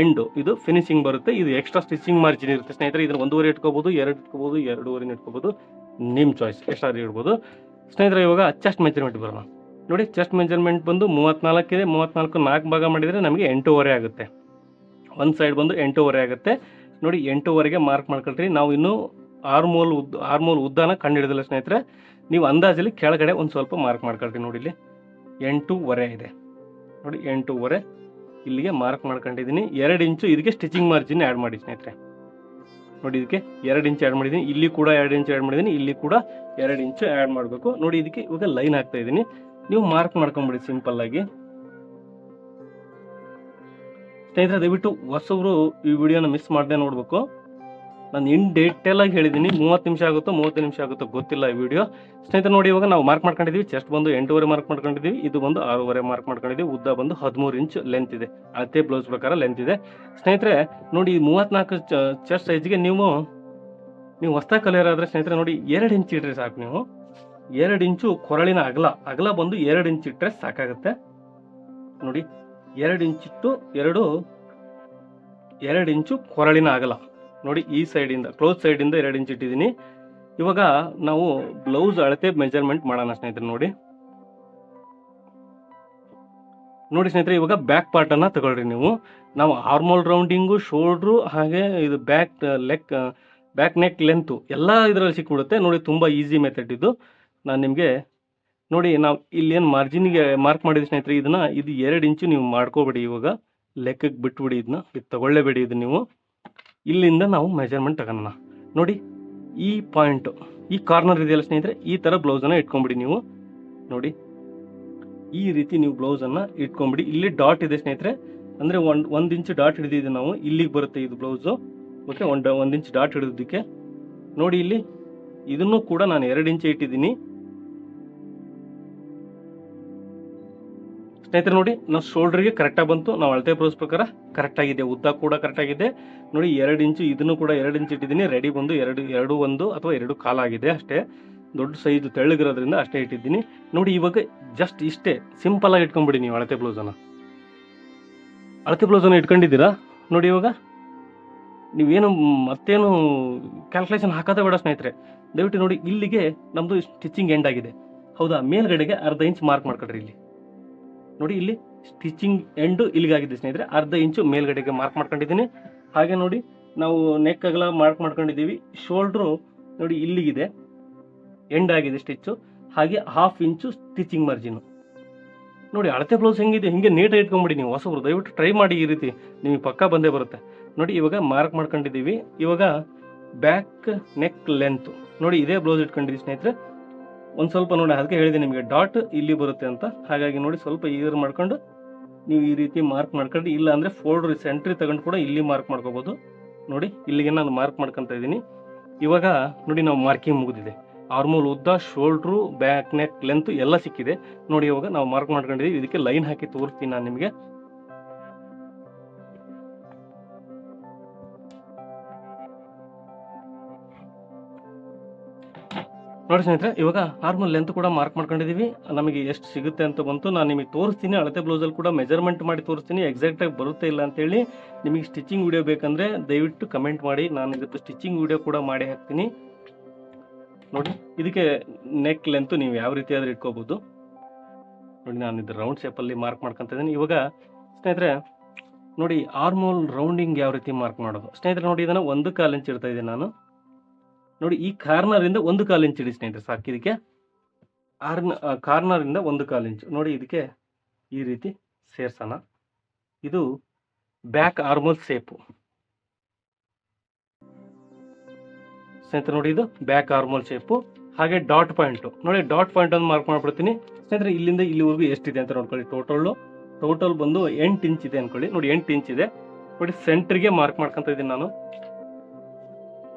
ಎಂಡು, ಇದು ಫಿನಿಶಿಂಗ್ ಬರುತ್ತೆ. ಇದು ಎಕ್ಸ್ಟ್ರಾ ಸ್ಟಿಚಿಂಗ್ ಮಾರ್ಜಿನ್ ಇರುತ್ತೆ ಸ್ನೇಹಿತರೆ. ಇದನ್ನು 1.5 ಇಟ್ಕೋಬೋದು, 2 ಇಟ್ಕೋಬೋದು, 2.5 ಇಟ್ಕೋಬೋದು, ನಿಮ್ಮ ಚಾಯ್ಸ್ ಎಷ್ಟಾದ್ರೂ ಇಡ್ಬೋದು ಸ್ನೇಹಿತರೆ. ಇವಾಗ ಚೆಸ್ಟ್ ಮೆಜರ್ಮೆಂಟ್ ಬರೋಣ. ನೋಡಿ ಚೆಸ್ಟ್ ಮೆಜರ್ಮೆಂಟ್ ಬಂದು 34 ಇದೆ. 34 4 ಭಾಗ ಮಾಡಿದರೆ ನಮಗೆ 8.5 ಆಗುತ್ತೆ. ಒಂದು ಸೈಡ್ ಬಂದು 8.5 ಆಗುತ್ತೆ. ನೋಡಿ 8.5ಗೆ ಮಾರ್ಕ್ ಮಾಡ್ಕೊಳ್ರಿ. ನಾವು ಇನ್ನೂ ಆರ್ಮೋಲ್ ಉದ್ದಾನ ಕಂಡು ಹಿಡಿದಿಲ್ಲ ಸ್ನೇಹಿತರೆ. ನೀವು ಅಂದಾಜಲ್ಲಿ ಕೆಳಗಡೆ ಒಂದು ಸ್ವಲ್ಪ ಮಾರ್ಕ್ ಮಾಡ್ಕೊಳ್ರಿ. ನೋಡಿ ಇಲ್ಲಿ 8.5 ಇದೆ. ನೋಡಿ 8.5 ಇಲ್ಲಿಗೆ ಮಾರ್ಕ್ ಮಾಡ್ಕೊಂಡಿದ್ದೀನಿ. 2 ಇಂಚು ಇದಕ್ಕೆ ಸ್ಟಿಚಿಂಗ್ ಮಾರ್ಜಿನ್ ಆ್ಯಡ್ ಮಾಡಿ ಸ್ನೇಹಿತರೆ. ನೋಡಿ ಇದಕ್ಕೆ 2 ಇಂಚ್ ಆ್ಯಡ್ ಮಾಡಿದ್ದೀನಿ. ಇಲ್ಲಿ ಕೂಡ 2 ಇಂಚ್ ಆ್ಯಡ್ ಮಾಡಿದ್ದೀನಿ. ಇಲ್ಲಿ ಕೂಡ 2 ಇಂಚು ಆ್ಯಡ್ ಮಾಡಬೇಕು. ನೋಡಿ ಇದಕ್ಕೆ ಇವಾಗ ಲೈನ್ ಹಾಕ್ತಾ ಇದ್ದೀನಿ. ನೀವು ಮಾರ್ಕ್ ಮಾಡ್ಕೊಂಬಿಡಿ ಸಿಂಪಲ್ ಆಗಿ ಸ್ನೇಹಿತರೆ. ದಯವಿಟ್ಟು ಹೊಸಬ್ರು ಈ ವಿಡಿಯೋನ ಮಿಸ್ ಮಾಡದೆ ನೋಡಬೇಕು. ನಾನು ಇನ್ ಡೀಟೇಲ್ ಆಗಿ ಹೇಳಿದ್ದೀನಿ. 30 ನಿಮಿಷ ಆಗುತ್ತೋ 30 ನಿಮಿಷ ಆಗುತ್ತೋ ಗೊತ್ತಿಲ್ಲ ಈ ವಿಡಿಯೋ ಸ್ನೇಹಿತರೆ. ನೋಡಿ ಇವಾಗ ನಾವು ಮಾರ್ಕ್ ಮಾಡ್ಕೊಂಡಿದ್ದೀವಿ. ಚೆಸ್ಟ್ ಬಂದು 8.5 ಮಾರ್ಕ್ ಮಾಡ್ಕೊಂಡಿದ್ದೀವಿ. ಇದು ಬಂದು 6.5 ಮಾರ್ಕ್ ಮಾಡ್ಕೊಂಡಿದ್ದೀವಿ. ಉದ್ದ ಬಂದು 13 ಇಂಚ್ ಲೆಂತ್ ಇದೆ. ಅಳತೆ ಬ್ಲೌಸ್ ಪ್ರಕಾರ ಲೆಂತ್ ಇದೆ ಸ್ನೇಹಿತರೆ. ನೋಡಿ 34 ಚೆಸ್ಟ್ ಸೈಜ್ಗೆ ನೀವು ಹೊಸದಾಗಿ ಕಲಿಯೋರಾದ್ರೆ ಸ್ನೇಹಿತರೆ ನೋಡಿ 2 ಇಂಚ್ ಇಟ್ಟರೆ ಸಾಕು. ನೀವು 2 ಇಂಚು ಕೊರಳಿನ ಅಗಲ ಬಂದು 2 ಇಂಚ್ ಇಟ್ಟರೆ ಸಾಕಾಗುತ್ತೆ. ನೋಡಿ 2 ಇಂಚಿಟ್ಟು 2 ಇಂಚು ಕೊರಳಿನ ಅಗಲ. ನೋಡಿ ಈ ಸೈಡಿಂದ ಕ್ಲೋಸ್ ಸೈಡಿಂದ 2 ಇಂಚ್ ಇಟ್ಟಿದ್ದೀನಿ. ಇವಾಗ ನಾವು ಬ್ಲೌಸ್ ಅಳತೆ ಮೆಜರ್ಮೆಂಟ್ ಮಾಡೋಣ ಸ್ನೇಹಿತರೆ. ನೋಡಿ ಸ್ನೇಹಿತರೆ, ಇವಾಗ ಬ್ಯಾಕ್ ಪಾರ್ಟನ್ನು ತಗೊಳ್ರಿ. ನಾವು ಆರ್ಮೋಲ್ ರೌಂಡಿಂಗು, ಶೋಲ್ಡ್ರು, ಹಾಗೆ ಇದು ಬ್ಯಾಕ್ ನೆಕ್ ಲೆಂತು ಎಲ್ಲ ಇದರಲ್ಲಿ ಸಿಕ್ಬಿಡುತ್ತೆ. ನೋಡಿ ತುಂಬ ಈಸಿ ಮೆಥಡ್ ಇದು. ನಾನು ನಿಮಗೆ ನೋಡಿ ನಾವು ಇಲ್ಲಿ ಏನು ಮಾರ್ಜಿನ್ಗೆ ಮಾರ್ಕ್ ಮಾಡಿದ ಸ್ನೇಹಿತರೆ ಇದು 2 ಇಂಚು ನೀವು ಮಾಡ್ಕೋಬೇಡಿ. ಇವಾಗ ಲೆಕ್ಕಕ್ಕೆ ಬಿಟ್ಬಿಡಿ, ಇದು ತಗೊಳ್ಳೇಬೇಡಿ. ಇದು ನೀವು ಇಲ್ಲಿಂದ ನಾವು ಮೆಜರ್ಮೆಂಟ್ ತಗೋಣ. ನೋಡಿ ಈ ಪಾಯಿಂಟು, ಈ ಕಾರ್ನರ್ ಇದೆಯಲ್ಲ ಸ್ನೇಹಿತರೆ, ಈ ಥರ ಬ್ಲೌಸನ್ನು ಇಟ್ಕೊಂಬಿಡಿ ನೀವು. ನೋಡಿ ಈ ರೀತಿ ನೀವು ಬ್ಲೌಸನ್ನು ಇಟ್ಕೊಂಬಿಡಿ. ಇಲ್ಲಿ ಡಾಟ್ ಇದೆ ಸ್ನೇಹಿತರೆ, ಅಂದರೆ ಒಂದು ಇಂಚು ಡಾಟ್ ಹಿಡಿದಿದ್ದು ನಾವು ಇಲ್ಲಿಗೆ ಬರುತ್ತೆ ಇದು ಬ್ಲೌಸು. ಓಕೆ, ಒಂದು ಇಂಚ್ ಡಾಟ್ ಹಿಡಿದಕ್ಕೆ ನೋಡಿ ಇಲ್ಲಿ ಇದನ್ನು ಕೂಡ ನಾನು 2 ಇಂಚು ಇಟ್ಟಿದ್ದೀನಿ ಸ್ನೇಹಿತರೆ. ನೋಡಿ ನಾವು ಶೋಲ್ಡ್ರಿಗೆ ಕರೆಕ್ಟಾಗಿ ಬಂತು, ನಾವು ಅಳತೆ ಬ್ಲೌಸ್ ಪ್ರಕಾರ ಕರೆಕ್ಟಾಗಿದೆ, ಉದ್ದ ಕೂಡ ಕರೆಕ್ಟಾಗಿದೆ. ನೋಡಿ 2 ಇಂಚು, ಇದನ್ನು ಕೂಡ 2 ಇಂಚು ಇಟ್ಟಿದ್ದೀನಿ. ರೆಡಿ ಬಂದು 2.1 ಅಥವಾ 2.25 ಆಗಿದೆ ಅಷ್ಟೇ. ದೊಡ್ಡ ಸೈಜು ತೆಳ್ಳಗಿರೋದ್ರಿಂದ ಅಷ್ಟೇ ಇಟ್ಟಿದ್ದೀನಿ. ನೋಡಿ ಇವಾಗ ಜಸ್ಟ್ ಇಷ್ಟೇ ಸಿಂಪಲ್ ಆಗಿ ಇಟ್ಕೊಂಡ್ಬಿಡಿ ನೀವು ಅಳತೆ ಬ್ಲೌಸನ್ನು ಇಟ್ಕೊಂಡಿದ್ದೀರಾ. ನೋಡಿ ಇವಾಗ ನೀವೇನು ಮತ್ತೇನು ಕ್ಯಾಲ್ಕುಲೇಷನ್ ಹಾಕೋದೇ ಬೇಡ ಸ್ನೇಹಿತರೆ. ದಯವಿಟ್ಟು ನೋಡಿ ಇಲ್ಲಿಗೆ ನಮ್ಮದು ಸ್ಟಿಚಿಂಗ್ ಎಂಡ್ ಆಗಿದೆ, ಹೌದಾ? ಮೇಲ್ಗಡೆಗೆ ಅರ್ಧ ಇಂಚ್ ಮಾರ್ಕ್ ಮಾಡ್ಕೊಳ್ರಿ. ಇಲ್ಲಿ ನೋಡಿ, ಇಲ್ಲಿ ಸ್ಟಿಚಿಂಗ್ ಎಂಡು ಇಲ್ಲಿಗಾಗಿದೆ ಸ್ನೇಹಿತರೆ. ಅರ್ಧ ಇಂಚು ಮೇಲ್ಗಡೆಗೆ ಮಾರ್ಕ್ ಮಾಡ್ಕೊಂಡಿದ್ದೀನಿ. ಹಾಗೆ ನೋಡಿ ನಾವು ನೆಕ್ ಅಗಲ ಮಾರ್ಕ್ ಮಾಡ್ಕೊಂಡಿದ್ದೀವಿ. ಶೋಲ್ಡ್ರು ನೋಡಿ ಇಲ್ಲಿಗಿದೆ, ಎಂಡ್ ಆಗಿದೆ ಸ್ಟಿಚ್ಚು. ಹಾಗೆ 1/2 ಇಂಚು ಸ್ಟಿಚಿಂಗ್ ಮಾರ್ಜಿನ್. ನೋಡಿ ಅಳತೆ ಬ್ಲೌಸ್ ಹೆಂಗಿದೆ, ಹಿಂಗೆ ನೀಟಾಗಿ ಇಟ್ಕೊಂಬಿಡಿ ನೀವು. ಹೊಸಬ್ರು ದಯವಿಟ್ಟು ಟ್ರೈ ಮಾಡಿ, ಈ ರೀತಿ ನಿಮಗೆ ಪಕ್ಕಾ ಬಂದೇ ಬರುತ್ತೆ. ನೋಡಿ ಇವಾಗ ಮಾರ್ಕ್ ಮಾಡ್ಕೊಂಡಿದ್ದೀವಿ. ಇವಾಗ ಬ್ಯಾಕ್ ನೆಕ್ ಲೆಂತ್ ನೋಡಿ ಇದೇ ಬ್ಲೌಸ್ ಇಟ್ಕೊಂಡಿದ್ದೀವಿ ಸ್ನೇಹಿತರೆ. ಒಂದು ಸ್ವಲ್ಪ ನೋಡಿ, ಅದಕ್ಕೆ ಹೇಳಿದೆ ನಿಮಗೆ ಡಾಟ್ ಇಲ್ಲಿ ಬರುತ್ತೆ ಅಂತ. ಹಾಗಾಗಿ ನೋಡಿ ಸ್ವಲ್ಪ ಈರ್ ಮಾಡ್ಕೊಂಡು ನೀವು ಈ ರೀತಿ ಮಾರ್ಕ್ ಮಾಡ್ಕೊಂಡು, ಇಲ್ಲ ಅಂದರೆ ಫೋಲ್ಡ್ರ್ ಸೆಂಟ್ರಿ ತಗೊಂಡು ಕೂಡ ಇಲ್ಲಿ ಮಾರ್ಕ್ ಮಾಡ್ಕೋಬೋದು. ನೋಡಿ ಇಲ್ಲಿಗೆ ನಾನು ಮಾರ್ಕ್ ಮಾಡ್ಕೊತಾ ಇದ್ದೀನಿ. ಇವಾಗ ನೋಡಿ ನಾವು ಮಾರ್ಕಿಂಗ್ ಮುಗಿದಿದೆ. ಆರ್ಮೋಲ್ ಉದ್ದ, ಶೋಲ್ಡ್ರು, ಬ್ಯಾಕ್ ನೆಕ್ ಲೆಂತ್ ಎಲ್ಲ ಸಿಕ್ಕಿದೆ. ನೋಡಿ ಇವಾಗ ನಾವು ಮಾರ್ಕ್ ಮಾಡ್ಕೊಂಡಿದ್ದೀವಿ. ಇದಕ್ಕೆ ಲೈನ್ ಹಾಕಿ ತೋರಿಸ್ತೀನಿ ನಾನು ನಿಮಗೆ. ನೋಡಿ ಸ್ನೇಹಿತರೆ, ಇವಾಗ ಆರ್ಮಲ್ ಲೆಂತ್ ಕೂಡ ಮಾರ್ಕ್ ಮಾಡ್ಕೊಂಡಿದ್ದೀವಿ. ನಮಗೆ ಎಷ್ಟು ಸಿಗುತ್ತೆ ಅಂತ ಬಂತು, ನಾನು ನಿಮಗೆ ತೋರಿಸ್ತೀನಿ. ಅಳತೆ ಬ್ಲೌಸಲ್ಲಿ ಕೂಡ ಮೆಜರ್ಮೆಂಟ್ ಮಾಡಿ ತೋರಿಸ್ತೀನಿ, ಎಕ್ಸಾಕ್ಟಾಗಿ ಬರುತ್ತೆ ಇಲ್ಲ ಅಂತೇಳಿ. ನಿಮಗೆ ಸ್ಟಿಚಿಂಗ್ ವಿಡಿಯೋ ಬೇಕಂದರೆ ದಯವಿಟ್ಟು ಕಮೆಂಟ್ ಮಾಡಿ, ನಾನು ಇದಕ್ಕೆ ಸ್ಟಿಚಿಂಗ್ ವಿಡಿಯೋ ಕೂಡ ಮಾಡಿ ಹಾಕ್ತೀನಿ. ನೋಡಿ ಇದಕ್ಕೆ ನೆಕ್ ಲೆಂತ್ ನೀವು ಯಾವ ರೀತಿ ಆದರೂ ಇಟ್ಕೋಬೋದು. ನೋಡಿ ನಾನು ಇದು ರೌಂಡ್ ಶೇಪಲ್ಲಿ ಮಾರ್ಕ್ ಮಾಡ್ಕೊತ ಇದ್ದೀನಿ. ಇವಾಗ ಸ್ನೇಹಿತರೆ ನೋಡಿ ಆರ್ಮೋಲ್ ರೌಂಡಿಂಗ್ ಯಾವ ರೀತಿ ಮಾರ್ಕ್ ಮಾಡೋದು ಸ್ನೇಹಿತರೆ. ನೋಡಿ ಇದನ್ನು 1/4 ಇಂಚ್ ಇಡ್ತಾ ಇದ್ದೀನಿ ನಾನು. ನೋಡಿ ಈ ಕಾರ್ನರಿಂದ 1/4 ಇಂಚ್ ಇಡಿ ಸ್ನೇಹಿತರೆ, ಸಾಕು. ಇದಕ್ಕೆ ಕಾರ್ನರಿಂದ 1/4 ಇಂಚ್ ನೋಡಿ ಇದಕ್ಕೆ ಈ ರೀತಿ ಸೇರ್ಸೋಣ. ಇದು ಬ್ಯಾಕ್ ಆರ್ಮೋಲ್ ಶೇಪು ಸ್ನೇಹಿತರೆ. ನೋಡಿ ಇದು ಬ್ಯಾಕ್ ಆರ್ಮೋಲ್ ಶೇಪು. ಹಾಗೆ ಡಾಟ್ ಪಾಯಿಂಟು ನೋಡಿ, ಡಾಟ್ ಪಾಯಿಂಟ್ ಅನ್ನು ಮಾರ್ಕ್ ಮಾಡ್ಬಿಡ್ತೀನಿ ಸ್ನೇಹಿತರೆ. ಇಲ್ಲಿಂದ ಇಲ್ಲಿವರೆಗೂ ಎಷ್ಟಿದೆ ಅಂತ ನೋಡ್ಕೊಳ್ಳಿ. ಟೋಟಲ್ ಬಂದು 8 ಇಂಚ್ ಇದೆ ಅನ್ಕೊಳ್ಳಿ. ನೋಡಿ 8 ಇಂಚ್ ಇದೆ. ನೋಡಿ ಸೆಂಟ್ರಿಗೆ ಮಾರ್ಕ್ ಮಾಡ್ಕೊತ ಇದ್ದೀನಿ ನಾನು.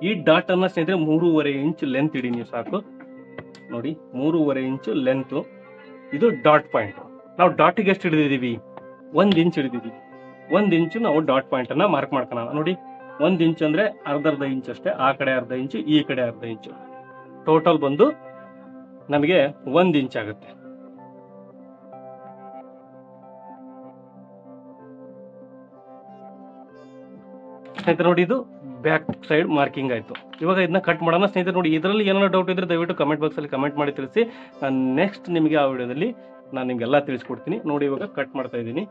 ಈ ಡಾಟ್ ಅನ್ನ ಸ್ನೇಹಿತರೆ 3.5 ಇಂಚ್ ಲೆಂತ್ ಇಡಿ ನೀವು, ಸಾಕು. ನೋಡಿ 3.5 ಇಂಚು ಲೆಂತ್. ಇದು ಡಾಟ್ ಪಾಯಿಂಟ್. ನಾವು ಡಾಟಿಗೆ ಎಷ್ಟು ಹಿಡಿದಿದ್ದೀವಿ? 1 ಇಂಚ್ ಹಿಡಿದಿದ್ದೀವಿ. 1 ಇಂಚು ನಾವು ಡಾಟ್ ಪಾಯಿಂಟ್ ಅನ್ನ ಮಾರ್ಕ್ ಮಾಡ್ಕೊಳ್ಳೋಣ. ನೋಡಿ 1 ಇಂಚ್ ಅಂದ್ರೆ ಅರ್ಧ ಇಂಚ್ ಅಷ್ಟೇ. ಆ ಕಡೆ ಅರ್ಧ ಇಂಚು, ಈ ಕಡೆ ಅರ್ಧ ಇಂಚು. ಟೋಟಲ್ ಬಂದು ನಮಗೆ 1 ಇಂಚ್ ಆಗುತ್ತೆ. ಸ್ನೇಹಿತರೆ ನೋಡಿ ಇದು ಬ್ಯಾಕ್ ಸೈಡ್ ಮಾರ್ಕಿಂಗ್ ಆಯಿತು. ಇವಾಗ ಇದನ್ನ ಕಟ್ ಮಾಡೋಣ ಸ್ನೇಹಿತರೆ. ನೋಡಿ ಇದರಲ್ಲಿ ಏನಾದ್ರು ಡೌಟ್ ಇದ್ರೆ ದಯವಿಟ್ಟು ಕಮೆಂಟ್ ಬಾಕ್ಸಲ್ಲಿ ಕಮೆಂಟ್ ಮಾಡಿ ತಿಳಿಸಿ. ನಾನು ನೆಕ್ಸ್ಟ್ ನಿಮಗೆ ಆ ವಿಡಿಯೋದಲ್ಲಿ ನಾನು ನಿಮಗೆಲ್ಲ ತಿಳಿಸ್ಕೊಡ್ತೀನಿ. ನೋಡಿ ಇವಾಗ ಕಟ್ ಮಾಡ್ತಾ ಇದ್ದೀನಿ.